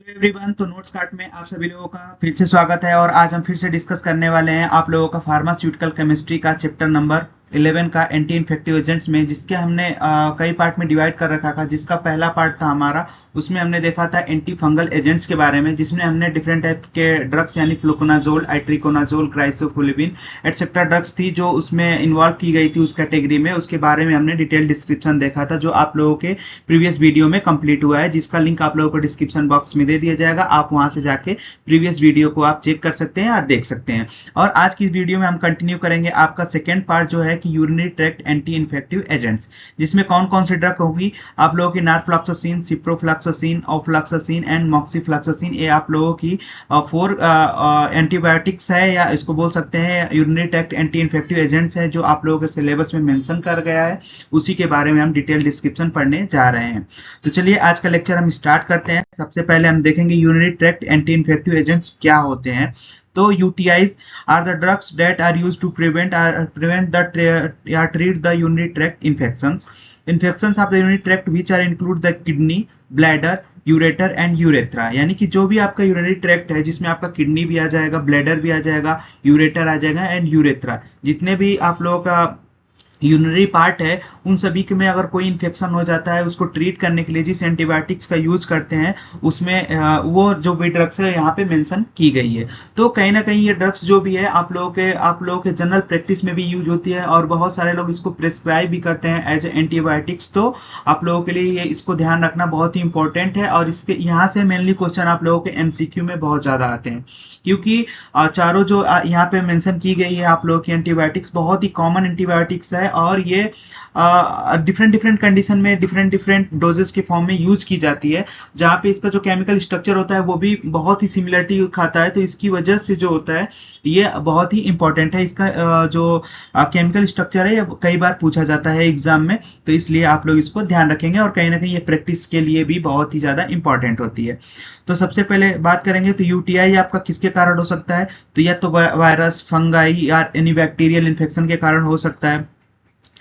Everyone, तो notes card में आप सभी लोगों का फिर से स्वागत है। और आज हम फिर से डिस्कस करने वाले हैं आप लोगों का फार्मास्यूटिकल केमिस्ट्री का चैप्टर नंबर 11 का एंटी इन्फेक्टिव एजेंट्स में, जिसके हमने कई पार्ट में डिवाइड कर रखा था। जिसका पहला पार्ट था हमारा, उसमें हमने देखा था एंटी फंगल एजेंट्स के बारे में, जिसमें हमने डिफरेंट टाइप के ड्रग्स यानी फ्लुकोनाजोल, आइट्रिकोनाजोल, क्राइसोफुलिबिन एटसेट्रा ड्रग्स थी जो उसमें इन्वॉल्व की गई थी उस कैटेगरी में। उसके बारे में हमने डिटेल डिस्क्रिप्शन देखा था, जो आप लोगों के प्रीवियस वीडियो में कंप्लीट हुआ है, जिसका लिंक आप लोगों को डिस्क्रिप्शन बॉक्स में दे दिया जाएगा। आप वहां से जाके प्रीवियस वीडियो को आप चेक कर सकते हैं और देख सकते हैं। और आज की वीडियो में हम कंटिन्यू करेंगे आपका सेकेंड पार्ट, जो है कि urinary tract anti infective agents, जिसमें कौन कौन सी ड्रग होगी आप लोगों की। नारफ्लॉक्सासिन, सिप्रोफ्लॉक्सासिन, ऑफ्लॉक्सासिन एंड मॉक्सीफ्लॉक्सासिन, ये आप लोगों की 4 एंटीबायोटिक्स है, या इसको बोल सकते हैं urinary tract anti infective agents है, जो आप लोगों के सिलेबस में मेंशन कर गया है। उसी के बारे में हम डिटेल डिस्क्रिप्शन पढ़ने जा रहे हैं। तो चलिए आज का लेक्चर हम स्टार्ट करते हैं। सबसे पहले हम देखेंगे urinary tract anti infective agents क्या होते हैं। तो UTIs are the drugs that are used to prevent or treat the urinary tract infections. Infections of the urinary tract which are include the kidney, bladder, ureter and urethra, यानी कि जो भी आपका urinary tract है, जिसमें आपका kidney भी आ जाएगा, ब्लैडर भी आ जाएगा, यूरेटर आ जाएगा एंड यूरेथ्रा, जितने भी आप लोगों का यूरिनरी पार्ट है, उन सभी के में अगर कोई इन्फेक्शन हो जाता है, उसको ट्रीट करने के लिए जिस एंटीबायोटिक्स का यूज करते हैं, उसमें वो जो भी ड्रग्स है यहाँ पे मेंशन की गई है। तो कहीं ना कहीं ये ड्रग्स जो भी है आप लोगों के जनरल प्रैक्टिस में भी यूज होती है, और बहुत सारे लोग इसको प्रिस्क्राइब भी करते हैं एज एंटीबायोटिक्स। तो आप लोगों के लिए ये इसको ध्यान रखना बहुत ही इंपॉर्टेंट है। और इसके यहाँ से मेनली क्वेश्चन आप लोगों के MCQ में बहुत ज्यादा आते हैं, क्योंकि चारों जो यहाँ पे मेंशन की गई है आप लोगों की एंटीबायोटिक्स बहुत ही कॉमन एंटीबायोटिक्स है, और ये डिफरेंट डिफरेंट कंडीशन में डिफरेंट डिफरेंट डोजेस के फॉर्म में यूज की जाती है, जहाँ पे इसका जो केमिकल स्ट्रक्चर होता है वो भी बहुत ही सिमिलरिटी खाता है। तो इसकी वजह से जो होता है ये बहुत ही इंपॉर्टेंट है। इसका जो केमिकल स्ट्रक्चर है ये कई बार पूछा जाता है एग्जाम में, तो इसलिए आप लोग इसको ध्यान रखेंगे, और कहीं ना कहीं ये प्रैक्टिस के लिए भी बहुत ही ज्यादा इंपॉर्टेंट होती है। तो सबसे पहले बात करेंगे तो यूटीआई आपका किसके कारण हो सकता है। तो या तो वायरस, फंगाई या एनी बैक्टीरियल इन्फेक्शन के कारण हो सकता है।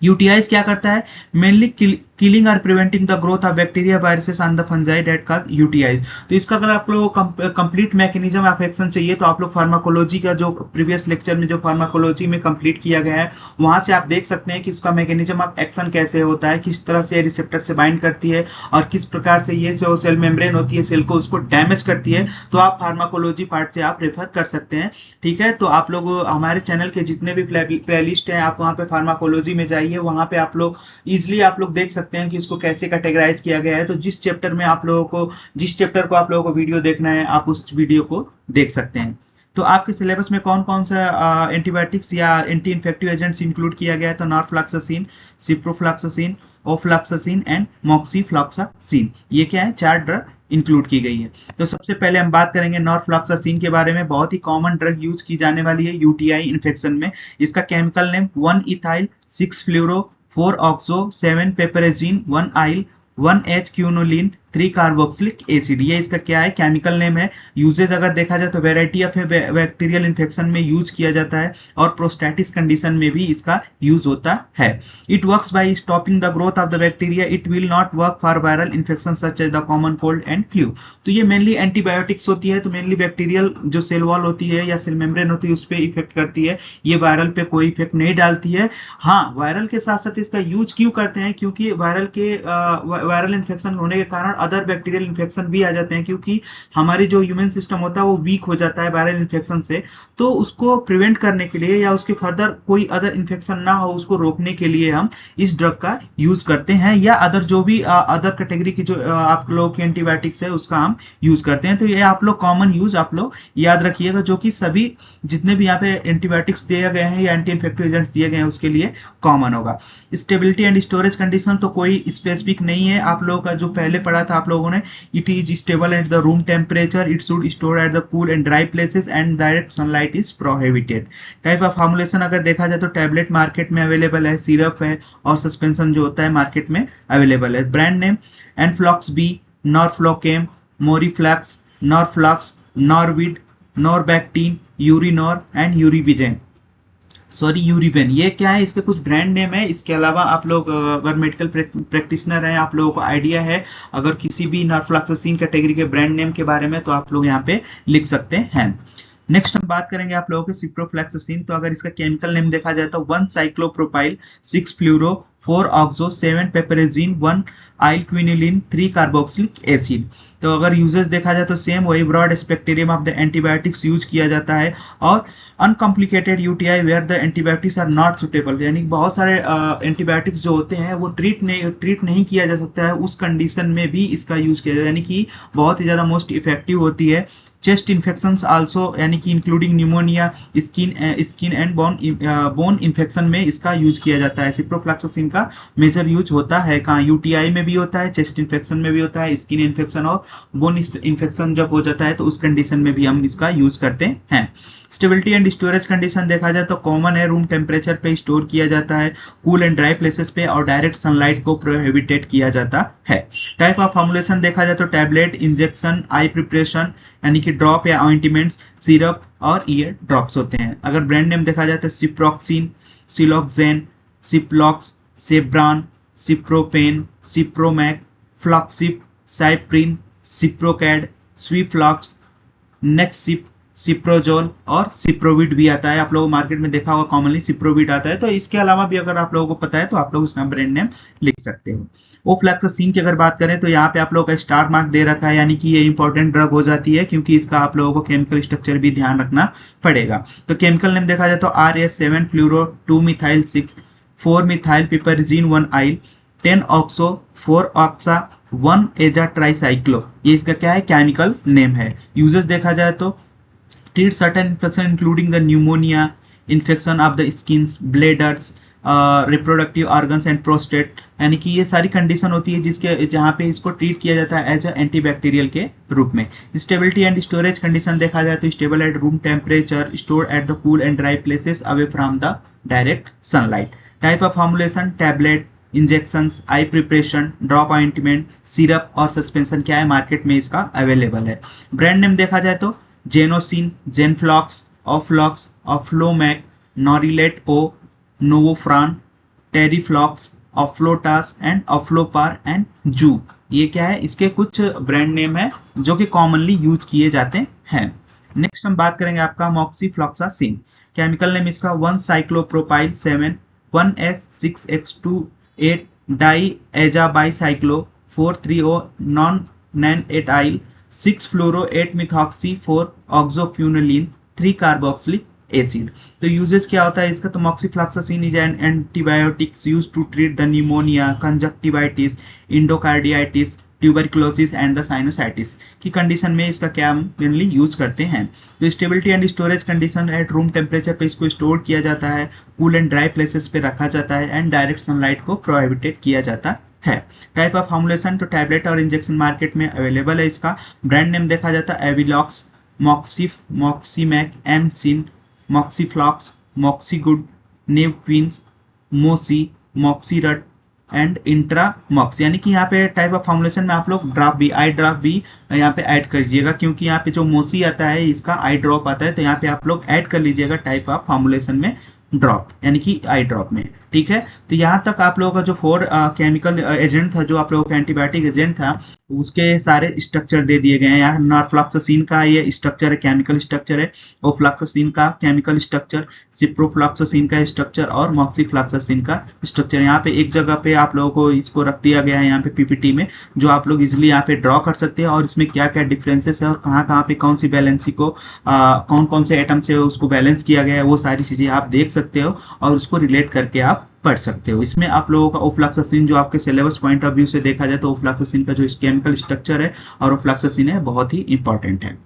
यूटीआईज क्या करता है, मेनली किलिंग और preventing the growth of bacteria, viruses and the fungi that cause UTIs. तो इसका अगर आप लोगों को कंप्लीट मैकेनिज्म ऑफ एक्शन चाहिए, तो आप लोग फार्माकोलॉजी का जो प्रीवियस लेक्चर में जो फार्माकोलॉजी में कंप्लीट किया गया है, वहां से आप देख सकते हैं कि इसका मैकेनिज्म ऑफ एक्शन कैसे होता है, किस तरह से रिसेप्टर से बाइंड करती है, और किस प्रकार से ये जो सेल मेम्ब्रेन होती है सेल को उसको डैमेज करती है। तो आप फार्माकोलॉजी पार्ट से आप रेफर कर सकते हैं, ठीक है। तो आप लोग हमारे चैनल के जितने भी प्लेलिस्ट है, आप वहां पे फार्माकोलॉजी में जाइए, वहां पे आप लोग इजिली आप लोग देख सकते हैं कि इसको कैसे कैटेगराइज किया गया है। तो जिस चैप्टर को आप लोगों को वीडियो देखना है, आप उस वीडियो को देख सकते हैं। तो आपके सिलेबस में कौन कौन सा एंटीबायोटिक्स या एंटी इन्फेक्टिव एजेंट्स इंक्लूड किया गया है। तो norfloxacin, ciprofloxacin, ofloxacin and moxifloxacin, ये क्या है, 4 ड्रग इंक्लूड की गई है। तो सबसे पहले हम बात करेंगे नॉरफ्लॉक्सासिन के बारे में। बहुत ही कॉमन ड्रग यूज की जाने वाली है यूटीआई इन्फेक्शन में। इसका chemical name 1 ethyl 6 fluoro 4 oxo 7 piperazin 1 आइल 1H क्यूनोलिन 3 कार्बोक्सिलिक एसिड, ये इसका क्या है, केमिकल नेम है। यूजेज अगर देखा जाए तो वेराइटी ऑफ बैक्टीरियल इन्फेक्शन में यूज किया जाता है, और प्रोस्टेटिस कंडीशन में भी इसका यूज होता है। It works by stopping the growth of the bacteria, it will not work for viral infection such as the common cold and flu. तो ये मेनली एंटीबायोटिक्स होती है, तो मेनली बैक्टीरियल जो सेल वॉल होती है या सेल मेम्ब्रेन होती है उस पर इफेक्ट करती है, ये वायरल पे कोई इफेक्ट नहीं डालती है। हाँ, वायरल के साथ साथ इसका यूज क्यों करते हैं, क्योंकि वायरल इन्फेक्शन होने के कारण अदर बैक्टीरियल इन्फेक्शन भी आ जाते हैं, क्योंकि हमारी जो ह्यूमन सिस्टम होता है वो वीक हो जाता है वायरल इन्फेक्शन से। तो उसको प्रिवेंट करने के लिए या उसके फर्दर कोई अदर इन्फेक्शन ना हो, उसको रोकने के लिए हम इस ड्रग का यूज करते हैं, या अदर जो भी अदर कैटेगरी की जो आप लोग की एंटीबायोटिक्स है उसका हम यूज करते हैं। तो ये आप लोग कॉमन यूज आप लोग याद रखिएगा, जो कि सभी जितने भी यहाँ पे एंटीबायोटिक्स दिए गए हैं या एंटी इन्फेक्टिव एजेंट्स दिए गए हैं उसके लिए कॉमन होगा। स्टेबिलिटी एंड स्टोरेज कंडीशन तो कोई स्पेसिफिक नहीं है, आप लोगों का जो पहले पढ़ा था आप लोगों ने, it is stable at the room temperature, it should store at the cool and dry places and direct sunlight is prohibited. Type of formulation अगर देखा जाए तो टैबलेट मार्केट में अवेलेबल है, सिरप है, और सस्पेंशन जो होता है मार्केट में अवेलेबल है। Brand name Enflox B, Norflokem, Moriflax, Norflox, Norvid, Norbactin, Urinor and Urivijen. Sorry Uriven, ये क्या है, इसके कुछ ब्रांड नेम है। इसके अलावा आप लोग अगर मेडिकल प्रैक्टिशनर हैं, आप लोगों को आइडिया है अगर किसी भी नार्फ्लॉक्सासिन कैटेगरी के ब्रांड नेम के बारे में, तो आप लोग यहाँ पे लिख सकते हैं। नेक्स्ट हम बात करेंगे आप लोगों के सिप्रोफ्लैक्सासिन। तो अगर इसका केमिकल नेम देखा जाए तो 1 cyclopropyl 6 fluoro 4 oxo 7 piperazin 1 yl quinoline 3 carboxylic acid. तो अगर यूजेस देखा जाए तो सेम वही broad spectrum of the antibiotics use किया जाता है। और uncomplicated UTI where the antibiotics are not suitable, यानी बहुत सारे एंटीबायोटिक्स जो होते हैं वो ट्रीट नहीं किया जा सकता है, उस कंडीशन में भी इसका यूज किया जाता है, यानी कि बहुत ही ज्यादा मोस्ट इफेक्टिव होती है। चेस्ट इन्फेक्शंस आल्सो, यानी कि including pneumonia, skin and bone infection में इसका यूज किया जाता है। सिप्रोफ्लॉक्सासिन का मेजर यूज होता है कहाँ, यूटीआई में भी होता है, चेस्ट इन्फेक्शन में भी होता है, स्किन इन्फेक्शन और बोन इन्फेक्शन जब हो जाता है तो उस कंडीशन में भी हम इसका यूज करते हैं। स्टेबिलिटी एंड स्टोरेज कंडीशन देखा जाए तो कॉमन है, रूम टेम्परेचर पे स्टोर किया जाता है, कूल एंड ड्राई प्लेसेस पे, और डायरेक्ट सनलाइट को प्रोहिबिटेट किया जाता है। टाइप ऑफ फॉर्मुलेशन देखा जाए तो टैबलेट, इंजेक्शन, आई प्रिपरेशन यानी कि ड्रॉप या ऑइंटमेंट्स, सिरप और ईयर ड्रॉप्स होते हैं। अगर ब्रांड नेम देखा जाए तो सिप्रोक्सिन, सिलोक्सेन, सिप्लॉक्स, सेब्रान, सिप्रोपेन, सिप्रोमैक, फ्लॉक्सिप, साइप्रिन, सिप्रोकैड, स्वीफ्लॉक्स, नेक्सिप, सिप्रोजोल और सिप्रोविड भी आता है। आप लोगों मार्केट में देखा होगा कॉमनली सिप्रोविड आता है। तो इसके अलावा भी अगर आप लोगों को पता है तो आप लोग उसका ब्रांड नेम लिख सकते हो। ओफ्लैक्सासिन की अगर बात करें तो यहाँ पे आप लोगों का स्टार मार्क दे रखा है, यानी कि ये इंपॉर्टेंट ड्रग हो जाती है, क्योंकि इसका आप लोगों को केमिकल स्ट्रक्चर भी ध्यान रखना पड़ेगा। तो केमिकल नेम देखा जाए तो RS7 फ्लूरो 2 मिथाइल 6 4 मिथाइल पिपरजिन 1 आइल 10 ऑक्सो 4 ऑक्सा 1 एजा ट्राइसाइक्लो, ये इसका क्या है, केमिकल नेम है। यूजेस देखा जाए तो treat certain infection including the pneumonia, infection of the skins, bladders, reproductive organs and prostate, यानी कि ये सारी कंडीशन होती है जिसके जहाँ पे इसको ट्रीट किया जाता है एज एंटीबैक्टीरियल के रूप में। स्टेबिलिटी एंड स्टोरेज कंडीशन देखा जाए तो stable at room temperature, store at the cool and dry places away from the direct sunlight. Type of formulation tablet, injections, I preparation, drop ointment, syrup और suspension क्या है market में इसका available है। Brand name देखा जाए तो जेनोसिन, जेनफ्लॉक्स, ऑफ्लॉक्स, ऑफ्लोमैक, नॉरिलेट ओ, नोवोफ्रान, टेरिफ्लॉक्स, ऑफ्लोटास and ऑफ्लोपार and जू, ये क्या है, इसके कुछ ब्रांड नेम है जो कि कॉमनली यूज किए जाते हैं। नेक्स्ट हम बात करेंगे आपका मॉक्सीफ्लॉक्सासिन। केमिकल नेम इसका 1 cyclopropyl 7 1S6X28 diazabicyclo 430 non नैन एटाइल 6 fluoro 8 methoxy 4 oxoquinoline 3 carboxylic acid. तो यूजेस क्या होता है इसका, तो moxifloxacin is an antibiotics used to treat the pneumonia, conjunctivitis, endocarditis, tuberculosis and the sinusitis की कंडीशन में इसका क्या मेनली यूज करते हैं। तो stability and storage condition at room temperature पे इसको स्टोर किया जाता है, कूल एंड ड्राई प्लेसेस पे रखा जाता है एंड डायरेक्ट सनलाइट को प्रोहिबिटेड किया जाता है। टाइप ऑफ फॉर्मुलेशन तो टैबलेट और इंजेक्शन मार्केट में अवेलेबल है। इसका ब्रांड नेम देखा जाता है एविलॉक्स, मॉक्सिफ, मॉक्सीमैक, एमसिन, मॉक्सीफ्लॉक्स, मॉक्सीगुड, नेवक्विंस, मोसी, मॉक्सीरट एंड इंट्रामॉक्स, यानी कि यहाँ पे टाइप ऑफ फॉर्मुलेशन में आप लोग ड्रॉप भी, आई ड्रॉप भी यहाँ पे ऐड कर लीजिएगा, क्योंकि यहाँ पे जो मोसी आता है इसका आई ड्रॉप आता है, तो यहाँ पे आप लोग ऐड कर लीजिएगा टाइप ऑफ फॉर्मुलेशन में ड्रॉप, यानी कि आई ड्रॉप में। ठीक है, तो यहाँ तक आप लोगों का जो 4 केमिकल एजेंट था, जो आप लोगों का एंटीबायोटिक एजेंट था, उसके सारे स्ट्रक्चर दे दिए गए हैं। यहाँ नॉर्फ्लॉक्सासिन का ये स्ट्रक्चर है, केमिकल स्ट्रक्चर है, ओफ्लॉक्सासिन का केमिकल स्ट्रक्चर, सिप्रोफ्लॉक्सासिन का स्ट्रक्चर और मॉक्सीफ्लॉक्सासिन का स्ट्रक्चर। यहाँ पे एक जगह पे आप लोगों को इसको रख दिया गया है यहाँ पे पीपीटी में, जो आप लोग इजिली यहाँ पे ड्रॉ कर सकते हैं और इसमें क्या क्या डिफरेंसेस है और कहाँ पे कौन सी बैलेंसी को कौन कौन से एटम से उसको बैलेंस किया गया है, वो सारी चीजें आप देख सकते हो और उसको रिलेट करके आप पढ़ सकते हो। इसमें आप लोगों का ओफ्लॉक्सासिन जो आपके सिलेबस पॉइंट ऑफ व्यू से देखा जाए तो ओफ्लॉक्सासिन का जो केमिकल स्ट्रक्चर है और ओफ्लॉक्सासिन है बहुत ही इंपॉर्टेंट है।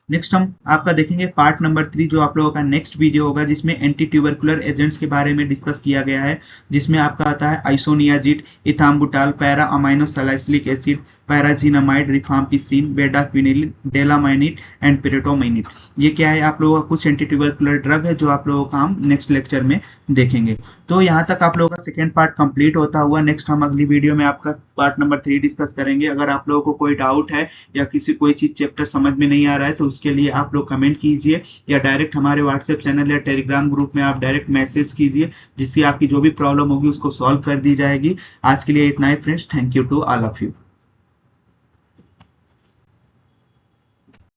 नेक्स्ट हम आपका देखेंगे पार्ट नंबर 3, जो आप लोगों का नेक्स्ट वीडियो होगा, जिसमें एंटी ट्यूबरकुलर एजेंट्स के बारे में डिस्कस किया गया है, जिसमें आपका आता है isoniazid, ethambutol, para amino salicylic acid, pyrazinamide, rifampicin, bedaquiline, delamanid and pretomanid. ये क्या है, आप लोगों का कुछ एंटीट्यूबरकुलर ड्रग है जो आप लोगों का हम नेक्स्ट लेक्चर में देखेंगे। तो यहाँ तक आप लोगों का सेकेंड पार्ट कंप्लीट होता हुआ, नेक्स्ट हम अगली वीडियो में आपका पार्ट नंबर 3 डिस्कस करेंगे। अगर आप लोगों को कोई डाउट है या किसी कोई चीज चैप्टर समझ में नहीं आ रहा है तो उसके लिए आप लोग कमेंट कीजिए या डायरेक्ट हमारे व्हाट्सएप चैनल या टेलीग्राम ग्रुप में आप डायरेक्ट मैसेज कीजिए, जिससे आपकी जो भी प्रॉब्लम होगी उसको सॉल्व कर दी जाएगी। आज के लिए इतना ही friends, thank you to all of you.